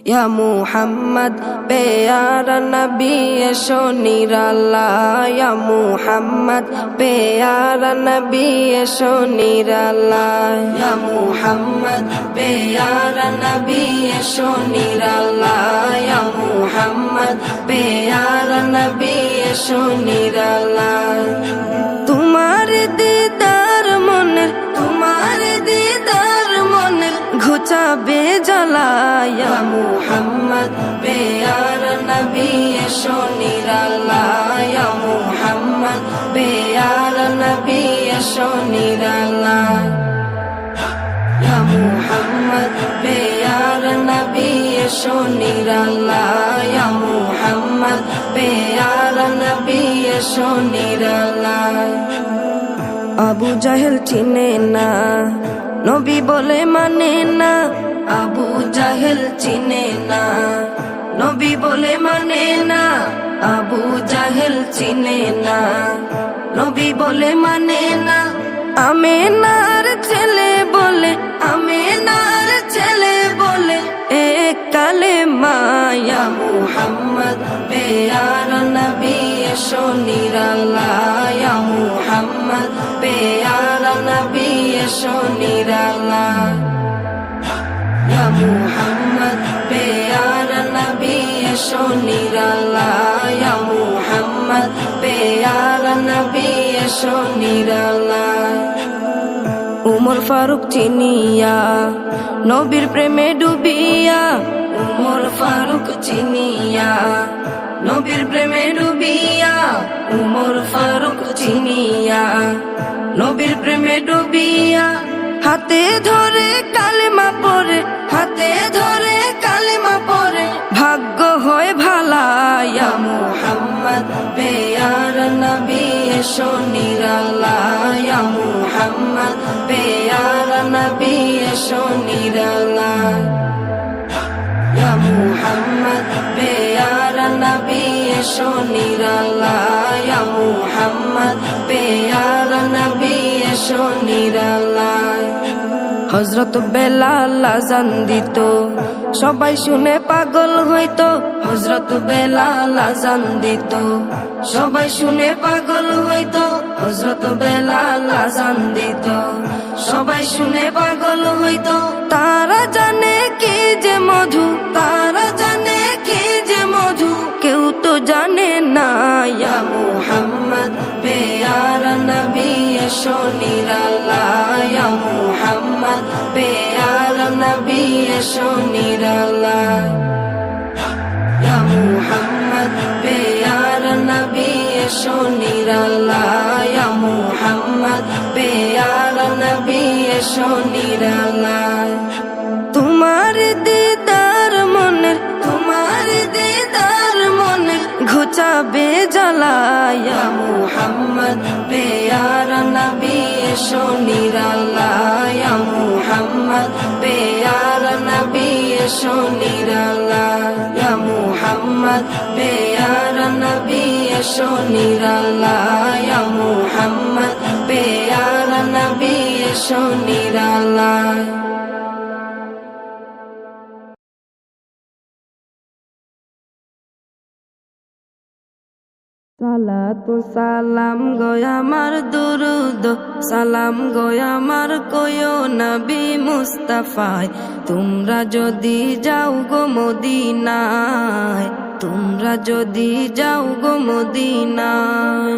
या मुहम्मद प्यारा नबी एशो निराला या मुहम्मद प्यारा नबी एशो निराला या मुहम्मद प्यारा नबी एशो निराला या मुहम्मद प्यारा नबी एशो निराला तुम्हारे दीदार मনের ঘুচাবে জ্বালা ইয়া মুহাম্মদ প্যারা নবী এসো নিরালা ইয়া মুহাম্মদ প্যারা নবী এসো নিরালা ইয়া মুহাম্মদ প্যারা নবী এসো নিরালা ইয়া মুহাম্মদ প্যারা নবী এসো নিরালা আবু জাহেল চিনে না নবী বলে মানে না আবু জাহেল চিনে না নবী বলে মানে না আবু জাহেল চিনে না নবী বলে মানে না আমেনার ছেলে বলে এক কালেমা ইয়া মুহাম্মদ প্যারা নবী এসো নিরালা ইয়া মুহাম্মদ প্যারা নবী এসো নিরালা ইয়া মুহাম্মদ প্যারা নবী এসো নিরালা ইয়া মুহাম্মদ প্যারা নবী এসো নিরালা উমর ফারুক চিনিয়া নবীর প্রেমে ডুবিয়া উমর ফারুক চিনিয়া নবীর প্রেমে ডুবিয়া উমর ফারুক চিনিয়া নবীর প্রেমে ডুবিয়া হাতে ধরে কালেমা পড়ে ভাগ্য হয় ভালা ইয়া মুহাম্মদ প্যারা নবী এসো নিরালা ইয়া মুহাম্মদ প্যারা নবী এসো নিরালা ইয়া মুহাম্মদ প্যারা নবী এসো নিরালা ইয়া মুহাম্মদ প্যারা নবী এসো নিরালা হযরত বেলাল আযান দিত সবাই শুনে পাগল হইতো হযরত বেলাল আযান দিত সবাই শুনে পাগল হইতো হযরত বেলাল আযান দিত সবাই শুনে পাগল হইতো তারা জানে কি যে মধু কেউ তো জানে না ইয়া মুহাম্মদ প্যারা নবী এসো নিরালা ইয়া মুহাম্মদ প্যারা নবী এসো নিরালা ইয়া মুহাম্মদ প্যারা নবী এসো নিরালা ইয়া মুহাম্মদ প্যারা নবী এসো নিরালা তোমার দিদার মনের ঘুচাবে জ্বালা ইয়া মুহাম্মদ প্যারা নবী এসো নিরালা ইয়া মুহাম্মদ প্যারা নবী এসো নিরালা ইয়া মুহাম্মদ প্যারা নবী এসো নিরালা ইয়া মুহাম্মদ প্যারা নবী এসো নিরালা সালাতু সালাম গো আমার দুরুদ সালাম গো আমার কয়ো নবী মুস্তাফায় তোমরা যদি যাও গো মদিনায়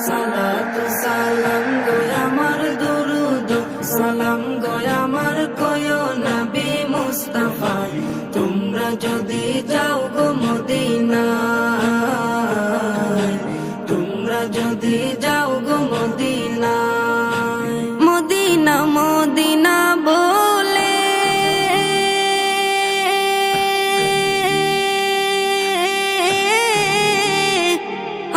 সালাতু সালাম গো আমার দুরুদ সালাম গো আমার কয়ো নবী মুস্তাফায় তোমরা যদি যাও গো মদিনায় যদি যাও গো মদিনায় মদিনা মদিনা বলে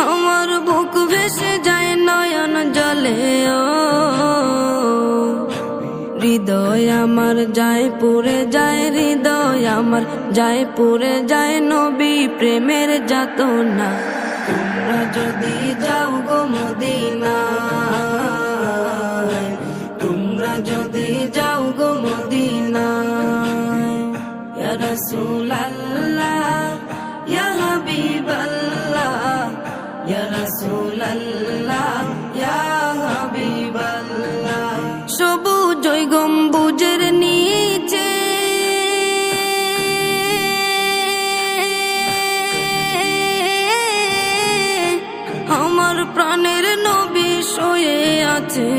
আমার বুক ভেসে যায় নয়ন জলে ও হৃদয় আমার যায় পুরে যায় নবী প্রেমের যাতনা তোমরা যদি যাও গো মদিনায় তোমরা যদি যাও গো মদিনায় ইয়া রাসূল রাসূলাল্লাহ ইয়া হাবিবাল্লাহ ইয়া রাসূলাল্লাহ ইয়া হাবিবাল্লাহ। সবুজ গম্বুজের নিচে আমার প্রাণের নবী শুয়ে আছে,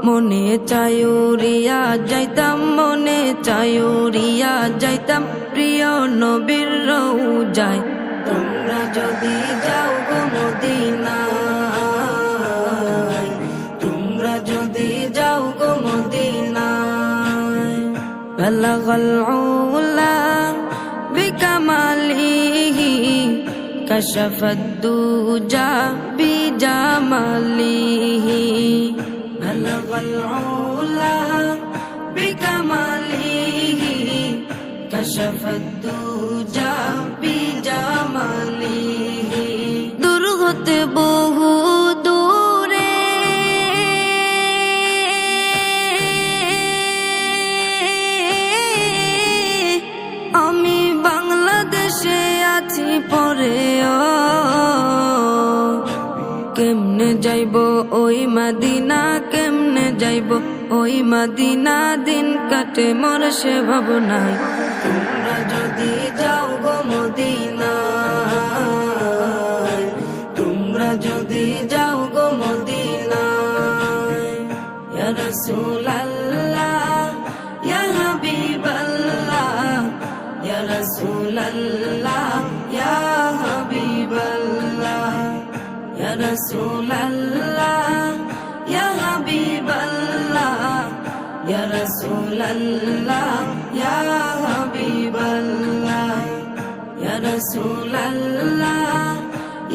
মনে চায় উড়িয়া যাইতাম, মনে চায় উড়িয়া যাইতাম প্রিয় নবীর রওজায়। তোমরা যদি যাও গো মদিনায়, তোমরা যদি যাও গো মদিনায়। বালাগাল উলা বিকামালিহি কাশাফাদ দুজা বিজামালিহি। বালাগাল উলা বিকামালিহি কাশাফাদ দুজা বিজামালিহি। দূর হতে বহু দূরে আমি বাংলাদেশে আছি পরে, কেমনে যাইব ওই মদিনা, কেমনে যাইব ওই মদিনা, দিন কাটে মোর সে ভাবনায়। তোমরা যদি যাও গো মদিনায়, তোমরা যদি যাও গো মদিনায়। ইয়া রাসূলাল্লাহ ইয়া হাবিবাল্লাহ ইয়া রাসূলাল্লাহ ইয়া হাবিবাল্লাহ ইয়া রাসূলাল্লাহ ইয়া হাবিবাল্লাহ ইয়া রাসূলাল্লাহ ইয়া হাবিবাল্লাহ ইয়া রাসূলাল্লাহ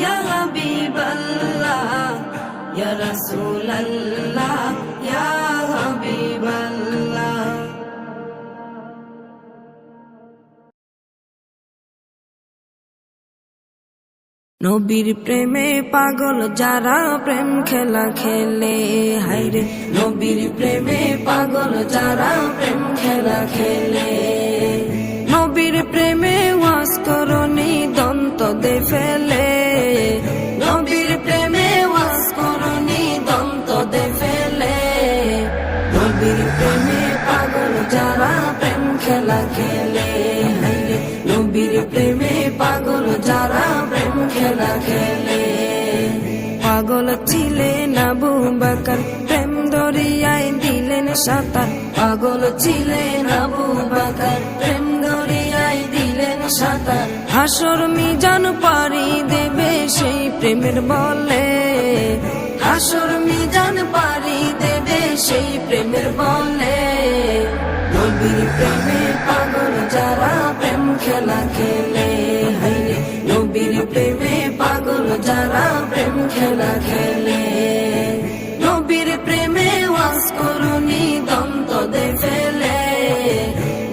ইয়া হাবিবাল্লাহ ইয়া রাসূলাল্লাহ ইয়া হাবিবাল্লাহ। নবীর প্রেমে পাগল যারা প্রেম খেলা খেলে, হায়রে নবীর প্রেমে পাগল যারা প্রেম খেলা খেলে। নবীর প্রেমে ওয়াজ করনি দন্ত দে ফেলে, নবীর প্রেমে ওয়াজ করনি দন্ত দে ফেলে। নবীর প্রেমে পাগল যারা প্রেম খেলা খেলে, হায়রে নবীর প্রেমে পাগল যারা প্রেম খেলা খেলে। পাগল ছিলেন আবু বকর, প্রেম দরিয়ায় দিলেন সাঁতার। পাগল ছিলেন আবু বকর, প্রেম দরিয়ায় দিলেন সাঁতার। হাসর মিজান পারি দেবে সেই প্রেমের বলে, হাসর মিজান পারি দেবে সেই প্রেমের বলে। নবীর প্রেমে পাগল যারা প্রেম খেলা খেলে, হায়রে নবীর প্রেমে পাগল যারা প্রেম খেলা খেলে। নবীর প্রেমে ওয়াজ করনি দন্ত দে ফেলে,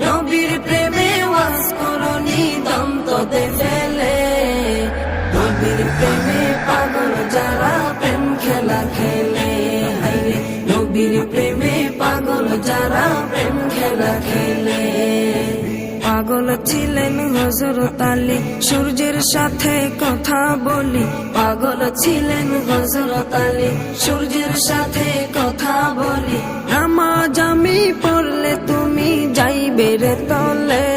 নবীর প্রেমে ওয়াজ করনি দন্ত দে ফেলে। নবীর প্রেমে পাগল যারা প্রেম খেলা খেলে, হায়রে নবীর প্রেমে পাগল যারা প্রেম খেলা খেলে। পাগল ছিলেন হযরত আলী, সূর্যের সাথে কথা বলি। পাগল ছিলেন হযরত আলী, সূর্যের সাথে কথা বলি। নামাজ আমি পড়লে তুমি যাইবে রে তলে,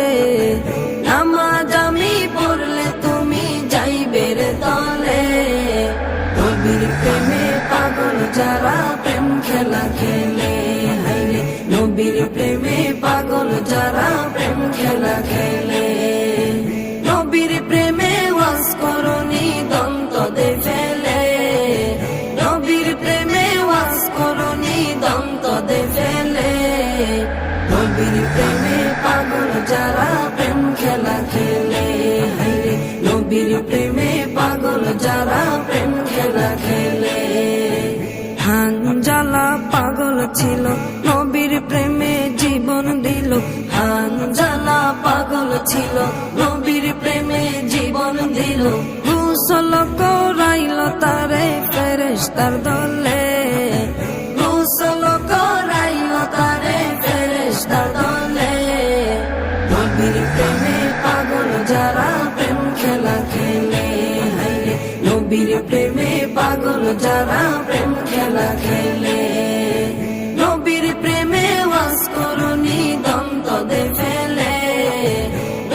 নামাজ আমি পড়লে তুমি যাইবে রে তলে। নবীর প্রেমে পাগল যারা প্রেম খেলা খেলে, হায়রে নবীর প্রেমে পাগল যারা প্রেম খেলা খেলে। নবীর প্রেমে ওয়াজ করনি দন্ত দে ফেলে, নবীর প্রেমে ওয়াজ করনি দন্ত দে ফেলে। নবীর প্রেমে পাগল যারা প্রেম খেলা খেলে, হায়রে নবীর প্রেমে পাগল যারা প্রেম খেলা খেলে। হানজালা পাগল ছিল নবীর প্রেমে জীবন দিল, হানজালা পাগল ছিল নবীর প্রেমে জীবন দিল। গোসল করাইল তারে ফেরেশতার দলে, গোসল করাইল তারে ফেরেশতার দলে। নবীর প্রেমে পাগল যারা প্রেম খেলা খেলে, হায়রে নবীর প্রেমে পাগল যারা প্রেম খেলা খেলে। নবীর প্রেমে ওয়াজ করুনি দন্ত দে ফেলে,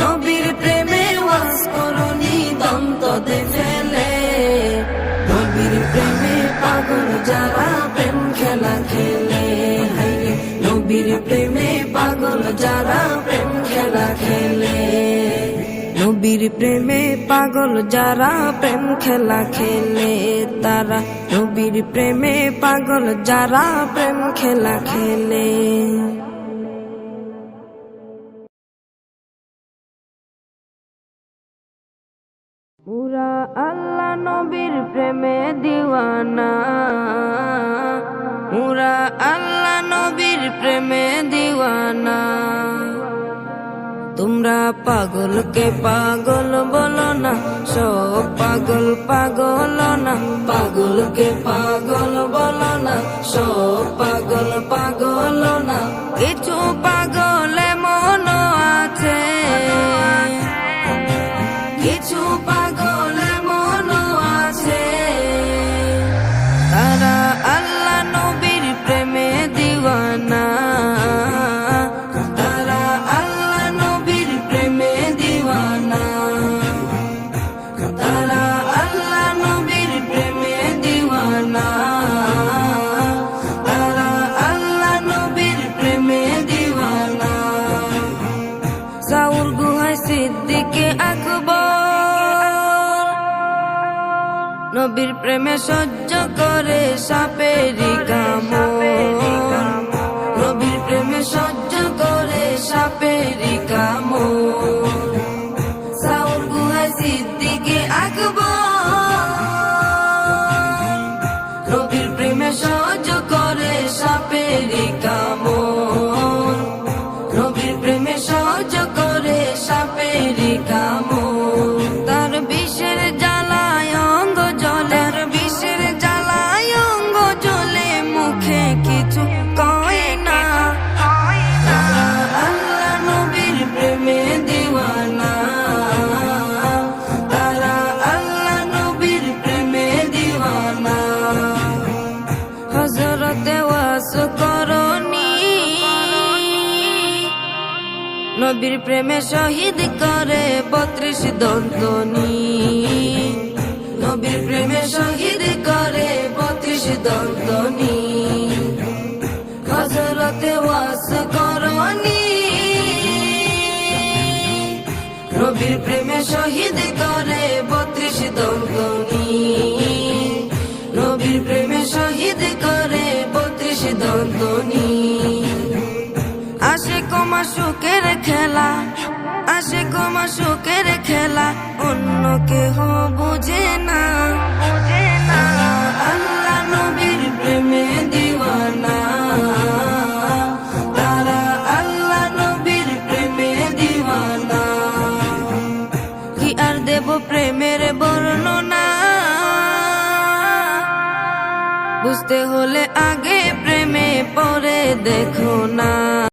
নবীর প্রেমে ওয়াজ করুনি দন্ত দে ফেলে। নবীর প্রেমে পাগল যারা প্রেম খেলা খেলে, হায়রে নবীর প্রেমে পাগল যারা প্রেম খেলা খেলে। নবীর প্রেমে পাগল যারা প্রেম খেলা খেলে, তারা নবীর প্রেমে পাগল যারা প্রেম খেলা খেলে। পুরা আল্লাহ নবীর প্রেমে দিওয়ানা, পুরা আল্লাহ নবীর প্রেমে দিওয়ানা। তোমরা পাগলকে পাগল বলো না, সব পাগল পাগল না। পাগলকে পাগল বলো না, সব পাগল পাগল না। কিছু পাগল এমন আছে, কিছু পাগল এমন আছে, তারা আল্লাহ নবীর প্রেমে দিওয়ানা, তারা আল্লাহ নবীর প্রেমে দিওয়ানা, তারা আল্লাহ নবীর প্রেমে দিওয়ানা, তারা আল্লাহ নবীর প্রেমে দিওয়ানা। সাউর গুহায় সিদ্দিকে আকবর নবীর প্রেমে সহ্য করে সাপেরি কামড়, নবীর প্রেমে সহ্য করে সাপেরি কামড়। সাউর গুহায় সিদ্দিকে আকবর নবীর প্রেমে সহ্য করে সাপেরি কামড়, নবীর প্রেমে সহ্য করে সাপেরি কামড়। তার বিষের জ্বালায় অঙ্গ জ্বলে, তার বিষের জ্বালায় অঙ্গ জ্বলে, মুখে কিছু কয় না। তারা আল্লাহ নবীর প্রেমে দিওয়ানা, তারা আল্লাহ নবীর প্রেমে দিওয়ানা। হযরতে ওয়াস করনি নবীর প্রেমে শহীদ করে 32 দন্তনি, নবীর প্রেমে শহীদ করে 32 দন্তনি। হযরতে ওয়াস করনি নবীর প্রেমে শহীদ করে 32 দন্তনি, নবীর প্রেমে শহীদ করে 32 দন্তনি। আশিক ও মাশুকের খেলা, আশিক ও মাশুকের খেলা অন্য কেহ বুঝে না। তারা আল্লাহ নবীর প্রেমে দিওয়ানা, তারা আল্লাহ নবীর প্রেমে দিওয়ানা। কি আর দেব প্রেমের বর্ণনা, বুঝতে হলে আগে প্রেমে পরে দেখো না।